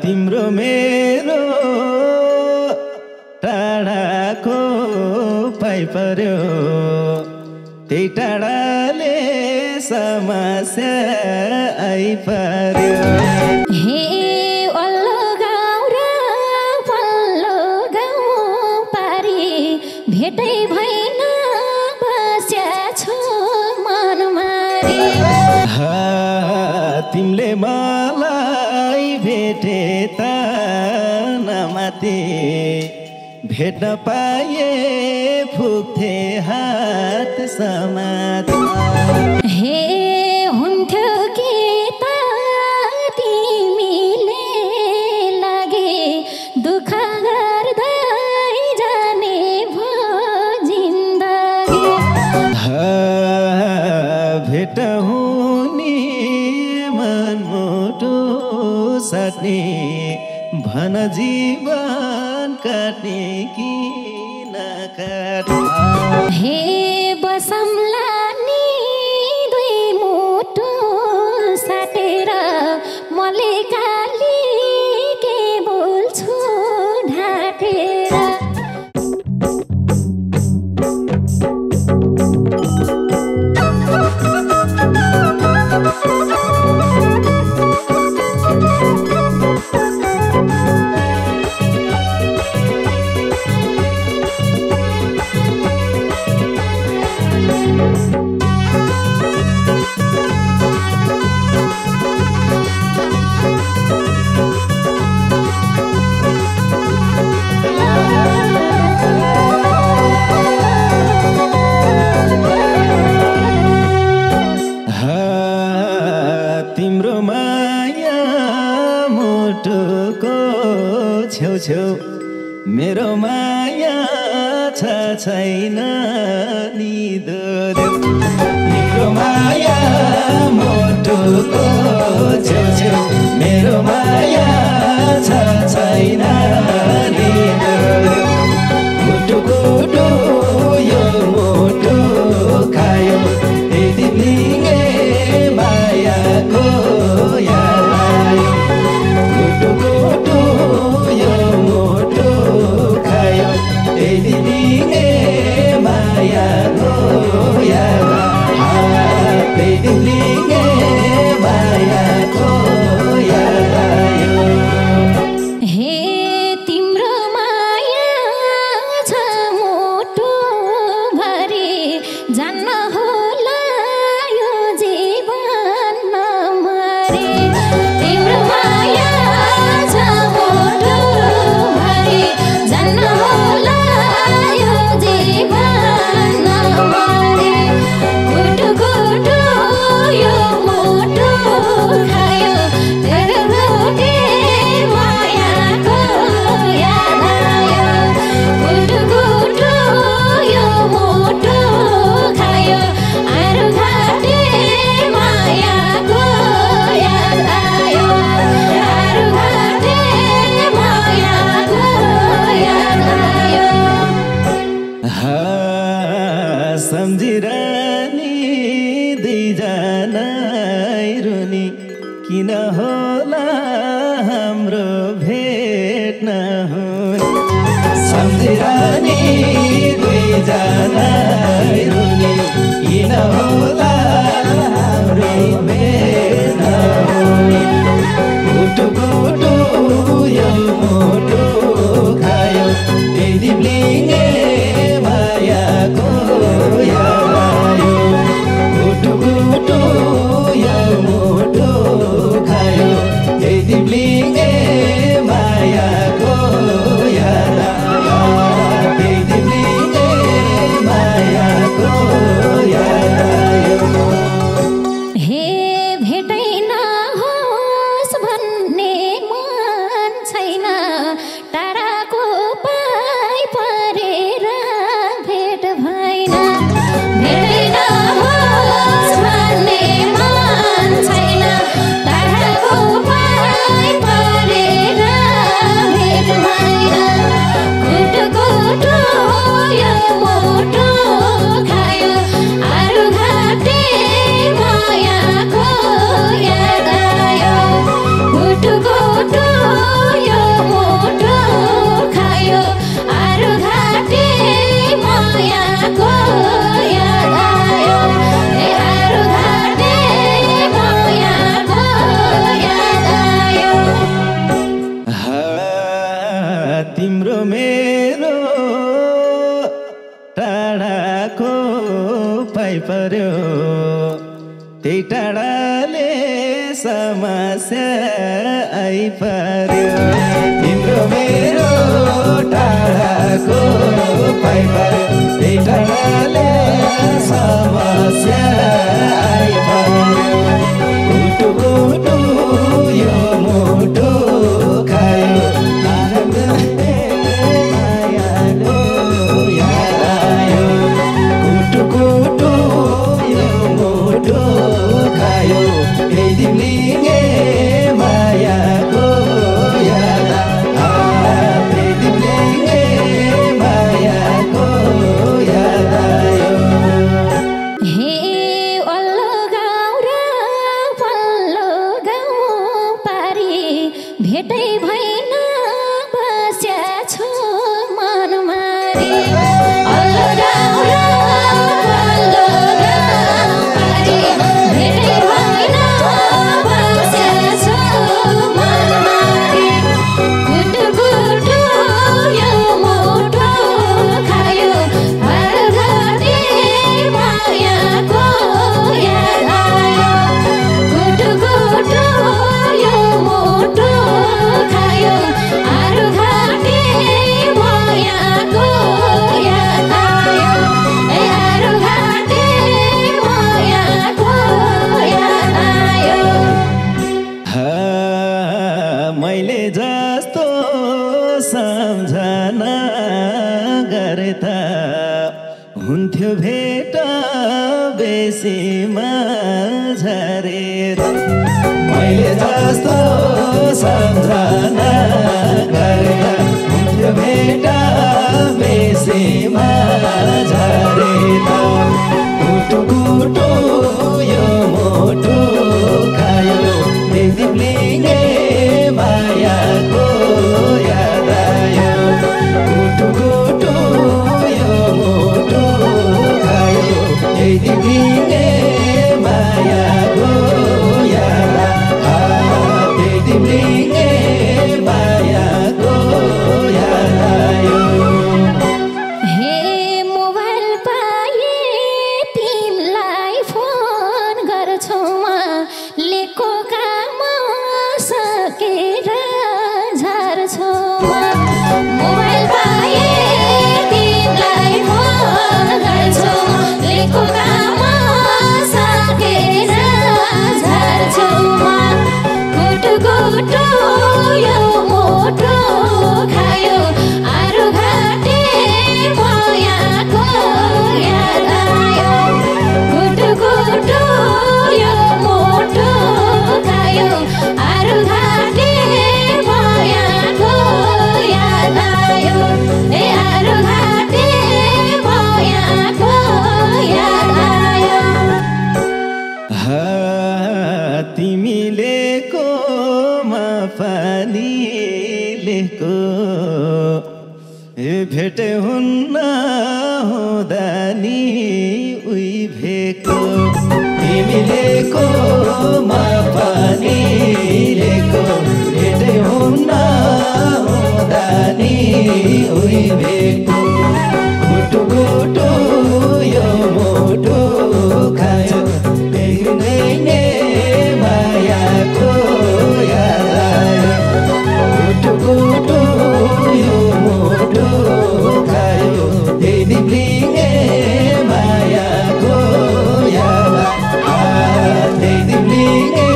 तिम्रो मेरो टाढाको पाइ पर्यो त्यही टाढाले समस्या आइपर्यो हे वल्लो गाउँ र पल्लो गाउँ पारी भेटै भएन बस्या छु मन मारी तिमीले मलाई भेटे त नमाते भेट्न पाए फुक्थे हात समात हे हुन्थ्यो के त तिमीले लागे दुःख गर्दै जाने भो जिन्दगी भेट हुने मनमुटु साट्ने भन जीवन काट्ने कि नकाट्ने हे बसम्ला नि दुई मुटु साटेर मले काली के बोल्छु ढाकेर तिम्रो माया मुटुको छेउछेउ मेरो माया छ छैन नि दोदेऊ तिम्रो माया मुटुको छेउछेउ मेरो माया छ छैन नि दोदेऊ मुटु कुटु यो मुटु खायो दिलिङे मायाको याद आयो कुटु कुटु यो मुटु खायो दिलिङे मायाको याद आयो दिलिङे मायाको याद आयो हे तिम्रो माया छ मुटु भरि जान्न होला यो जीवन नमरे तिम्रो माया छ मुटु भरि जान्न होला यो जीवन नमरे कुटु कुटु यो मुटु खायो तेरो भोटे मायाको याद आयो कुटु कुटु यो मुटु खायो आरु घाटे मायाको याद आयो आरु घाटे मायाको याद आयो सम्झिरहने दुईजना रुनी किन होला हाम्रो भेट नहुने सम्झिरहने दुईजना रुनी किन होला हाम्रो भेट नहुने कुटु कुटु यो मुटु खायो दिलिङे मायाको याद आयो कुटु कुटु यो मुटु खायो दिलिङे मायाको याद आयो दिलिङे मायाको याद आयो हे भेटै नहोस् समस्या आइपर्यो तिम्रो मेरो टाढाको पाइपर्यो त्यही टाढाले समस्या आइपर्यो मुटु मुटु यो मुटु खायो आनन्दले मायालो याद आयो कुटु कुटु यो मुटु खायो त्यही दिनलिङ्गे मायाको याद त्यही दिनलिङ्गे मायाको याद आयो हे वल्लो गाउँ र पल्लो गाउँ पारी भेटै भएन बस्या छु मन मारी वल्लो गाउँ र पल्लो गाउँ पारी भेटै भएन बस्या छु मन मारी कुटु कुटु यो मुटु खायो घरघटी मायाको याद आयो कुटु कुटु यो मुटु खायो आरुघाटी मायाको याद आयो ए आरुघाटी मायाको याद आयो मैले जस्तो सम्झना गरे त हुन्थ्यो भेट बेसीमा झरेर मैले जस्तो सम्झना गरे त हुन्थ्यो भेट बेसीमा झरेर कुटु कुटु यो मुटु खायो दिप्लिङ्गे मायाको याद आयो कुटु कुटु यो मुटु खायो दिप्लिङ्गे मायाको याद दिप्लिङ्गे मायाको याद आयो हे मोबाइल पाए तिमीलाई फोन गर्छु म लेको काम सकेर झर्छु म मोबाइल पाए तिमीलाई फोन गर्छु लेको काम सकेर झर्छु म कुटु कुटु यो मुटु खायो आरुघाटी मायाको याद आयो कुटु कुटु यो मुटु खायो आरुघाटी मायाको याद आयो ए आरुघाटी मायाको याद आयो तिमीले कोमा पानी लेको भेट हुन्न हुँदा नि उही भेको तिमीले कोमा पानी लेको भेट हुन्न हुँदा नि उही भेको कुटु कुटु यो मुटु खायो दिनलिङ्गे मायाको याद आयो कुटु कुटु यो मुटु खायो दिनलिङ्गे मायाको याद दिनलिङ्गे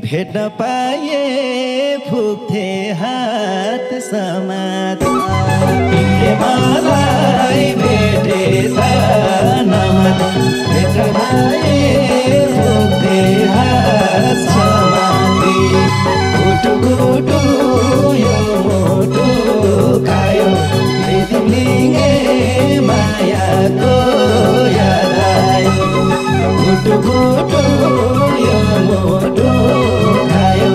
भेट्न पाए फुक्थे हात समात तिमीले मलाई भेटेछ नमन भेट्न पाए फुक्थे हात समाती गुटु गुटु यो मोटो खायो तिमीले मायाको याद आयो गुटु गुटु यो मोटो खायो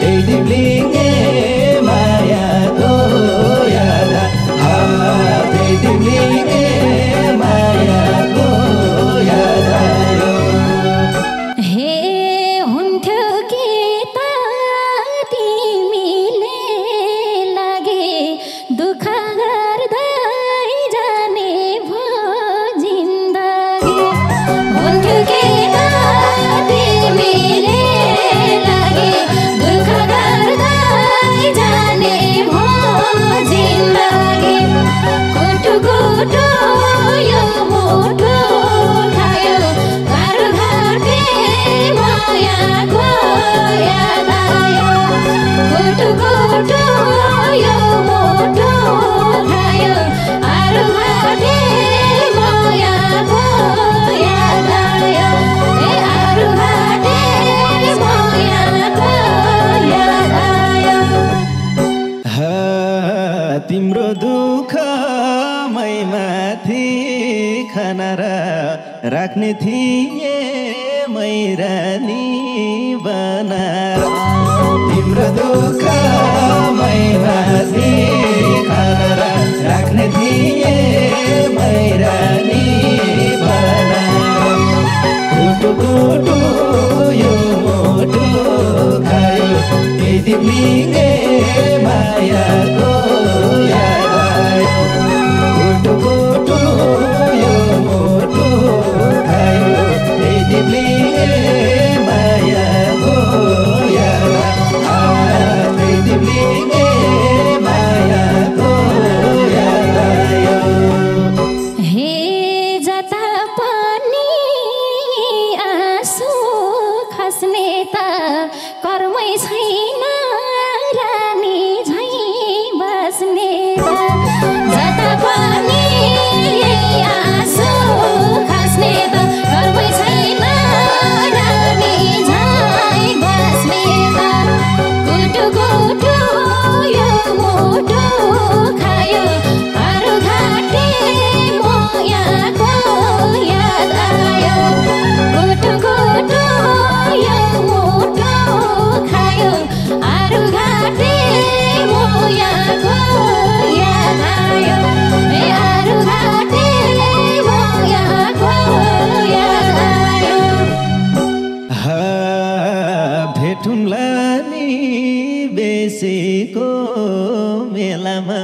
तिमीले मायाको याद तिमीले मायाको याद आयो हे हुन्थ्यो के त तिमीले लागे दुःख गर्दै जाने भो जिन्दगी हुन्थ्यो के त तिमीले लागे दुःख गर्दै जाने भो जिन्दगी गुटु गुटु यो मोटो खायो गाह्रो घाटे मायाको याद आयो गुटु गुटु यो मोटो खायो गाह्रो घाटे मायाको याद आयो गाह्रो घाटे मायाको याद आयो तिम्रो दुःखमै माथि खाना राख्ने थिए मैरानी बनार तिम्रो दुःखमै माथि खाना राख्ने थिए मैरानी बनार गुटु गुटु यो मोटो खायो तिमीले मायाको याद आयो गुटु गुटु यो मोटो खायो तिमीले मायाको याद आयो तिमीले मायाको याद आयो हे जता पनि आँसु खस्ने त कर्मै छैन रानी झैँ बस्ने जता पनि आँसु खस्ने त कर्मै छैन रानी झैँ बस्ने गुटु गुटु यो मोटो खायो गाह्रो घाटे मायाको याद आयो गुटु गुटु यो मोटो खायो गाह्रो घाटे मायाको याद आयो गाह्रो घाटे मायाको याद आयो भेटौँला नि बेसीको मेलामा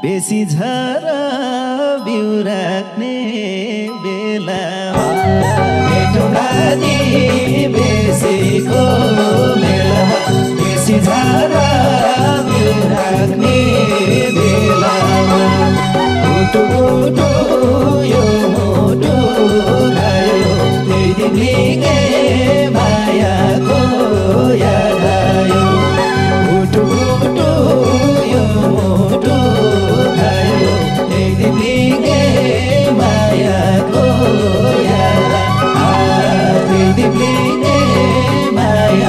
बेसी झरा बिउ राख्ने बेलामा भेटौँला नि बेसीको मेलामा बेसी झरा बिउ राख्ने बेलामा गुटु गुटु यो मोटो खायो तिमीले मायाको याद आयो गुटु गुटु यो मोटो खायो तिमीले मायाको याद आयो तिमीले माया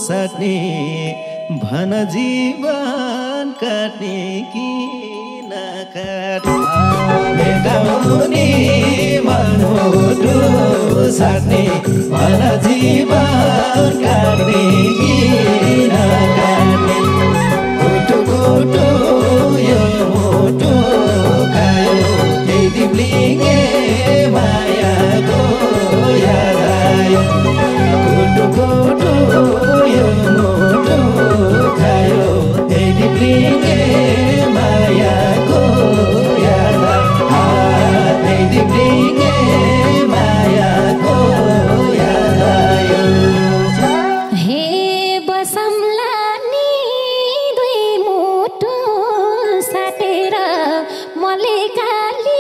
साट्ने भन जीवन काट्ने कि भेटाउने मनमुटु साट्ने भन जीवन काट्ने कि नकाट्ने कुटु कुटु यो मुटु खायो त्यही दिप्लिङे मायाको याद आयो कुटु कुटु यो मुटु खायो त्यही दिप्लिङे मायाको याद त्यही दिप्लिङे मायाको याद आयो हे बसम्ला नि दुई मुटु साटेर मले काली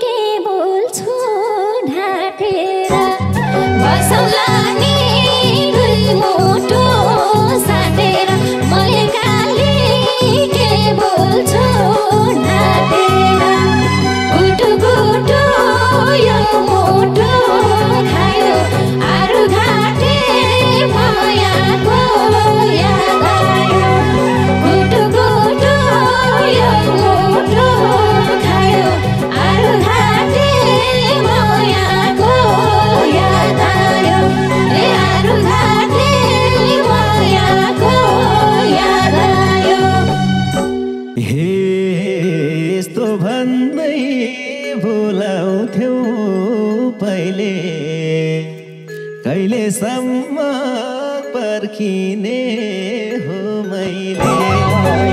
के बोल्छु ढाँटेर बसम्ला नि दुई मुटु साटेर मले काली के बोल्छु ढाँटेर गुटु गुटु यो मुटु खायो आरु घाटे मायाको याद आयो गुटु गुटु यो मुटु खायो आरु घाटे मायाको याद आयो ए आरु घाटे मायाको याद आयो हे यस्तो भन्दै भुलाउँथ्यौ पहिले कहिलेसम्म पर्खिने हो मैले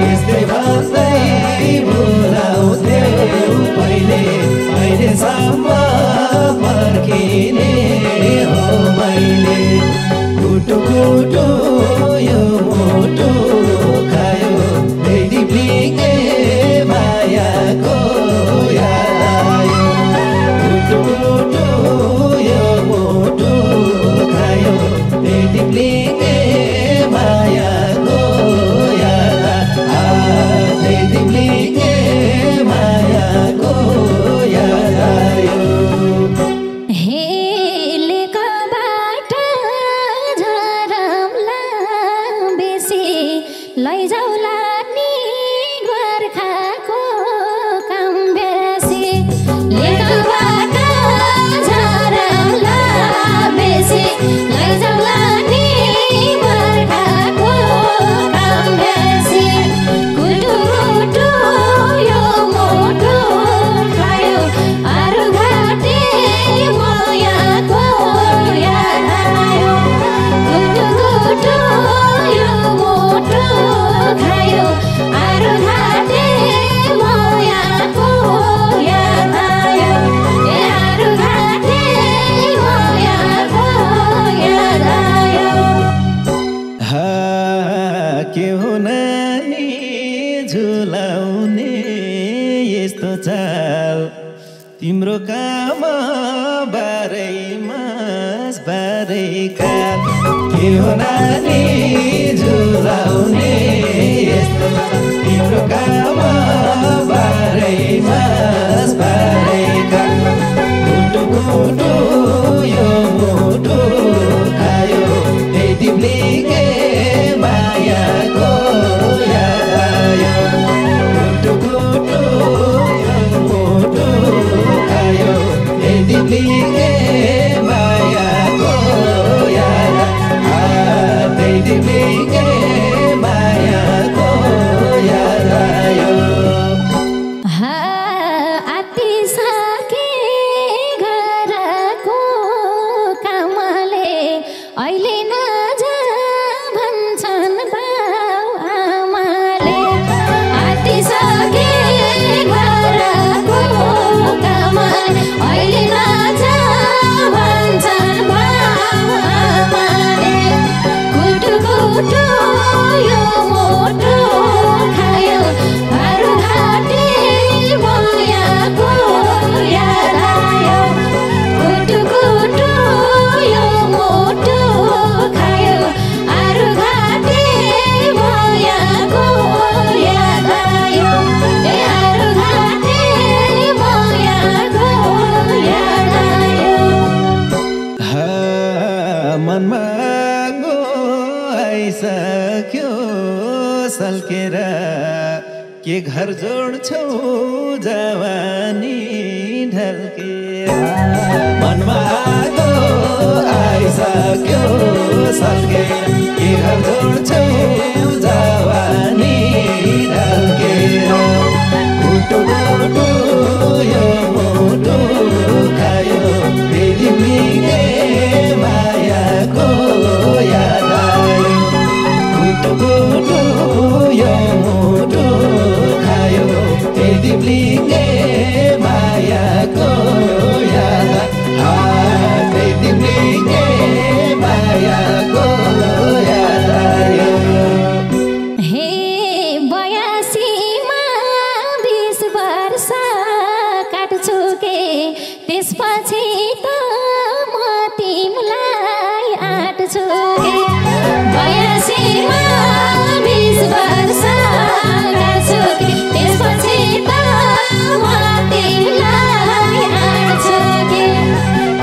यस्तै भन्दै भुलाउँथ्यौ पहिले कहिलेसम्म पर्खिने हो मैले कुटु कुटु यो मुटु खायो त्यही दिप्लिङे मायाको याद आयो कुटु कुटु यो मुटु खायो त्यही दिप्लिङे मायाको याद त्यही दिप्लिङे मायाको याद आयो हेलेको बाटो झरमला बेसी लैजाउला नि गोर्खाको काम बेसी लेको बाटो झरमला बेसी लैजाउला नि गोर्खाको काम बेसी कुटु कुटु यो मुटु खायो आरु घाटे मायाको याद आयो कुटु कुटु यो मुटु खायो आरु घाटे मायाको याद आयो ए आरु घाटे मायाको याद आयो के हो नानी झुलाउने यस्तो चाल तिम्रो काम बारैमास बारैकाल के हो नानी झुलाउने यस्तो चाल तिम्रो काम बारैमास बारैकाल कुटु कुटु यो मुटु खायो त्यही दिप्लिङे मायाको याद आयो कुटु कुटु यो मुटु खायो त्यही दिप्लिङे मायाको याद त्यही आइसक्यो सल्केर के घर जोड्छौ जवानी ढल्केर मनमा आगो आइसक्यो सल्केर के घर जोड्छौ जवानी ढल्केर गुटु गुटु यो मुटु खायो दिदीले मायाको याद आयो गुटु गुटु यो मुटु खायो दिदीले मायाको याद दिदीले मायाको याद आयो हे 82 मा 20 वर्ष काट्छु के त्यसपछि त म तिमीलाई आँट्छु के 82 मा 20 वर्ष काट्छु के त्यसपछि त म तिमीलाई आँट्छु के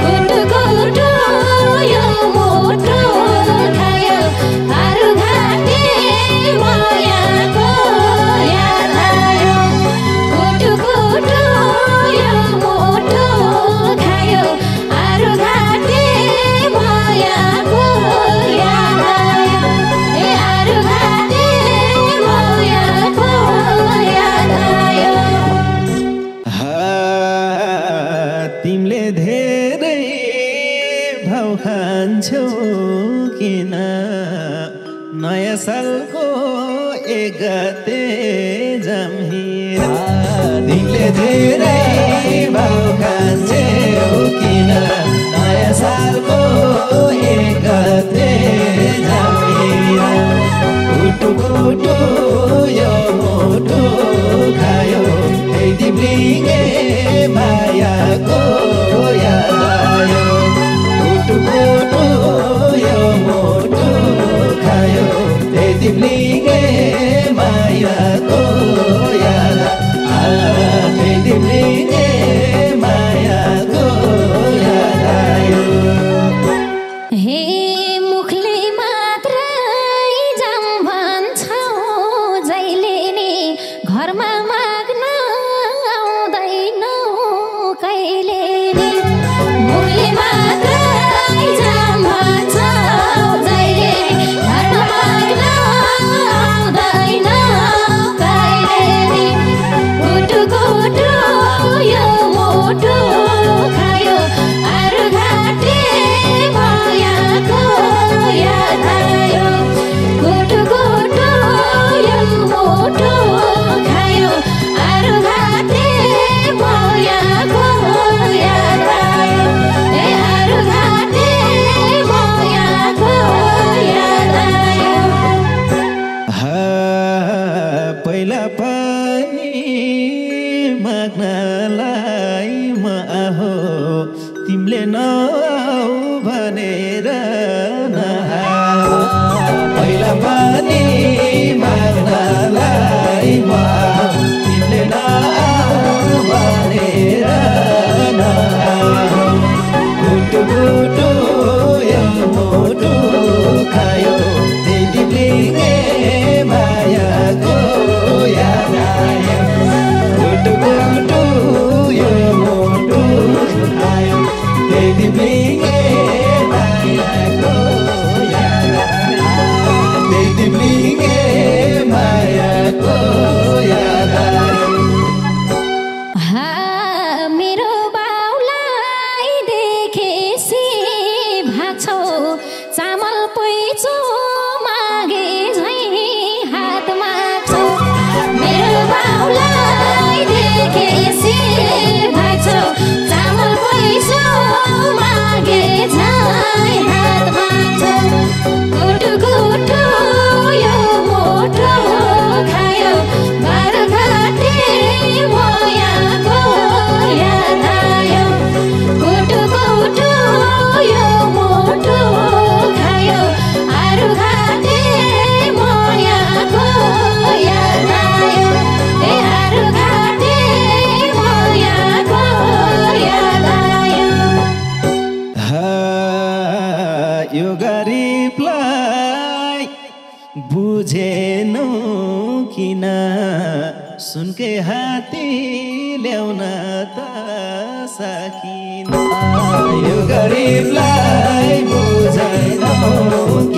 गुटु गुटु यो मुटु खायो आरु घाटे मायाको याद आयो गुटु गुटु यो मुटु खायो आरु घाटे मायाको याद आयो ए आरु घाटे मायाको याद आयो तिमीले धेरै भाउ खान्छौ किन नयाँ सालको 1 गते जम्हिरा तिमीले धेरै भाउ खान्छौ किन नयाँ सालको 1 गते जम्हिरा गुटु गुटु यो मुटु खायो तिमीले मायाको याद आयो गुटु गुटु यो मुटु खायो तिमीले मायाको याद आयो तिमीले मायाको याद आयो हे मुखले बुझेनौ किन सुनकै हात्ती ल्याउन त सकिन यो गरिबलाई बुझेनौ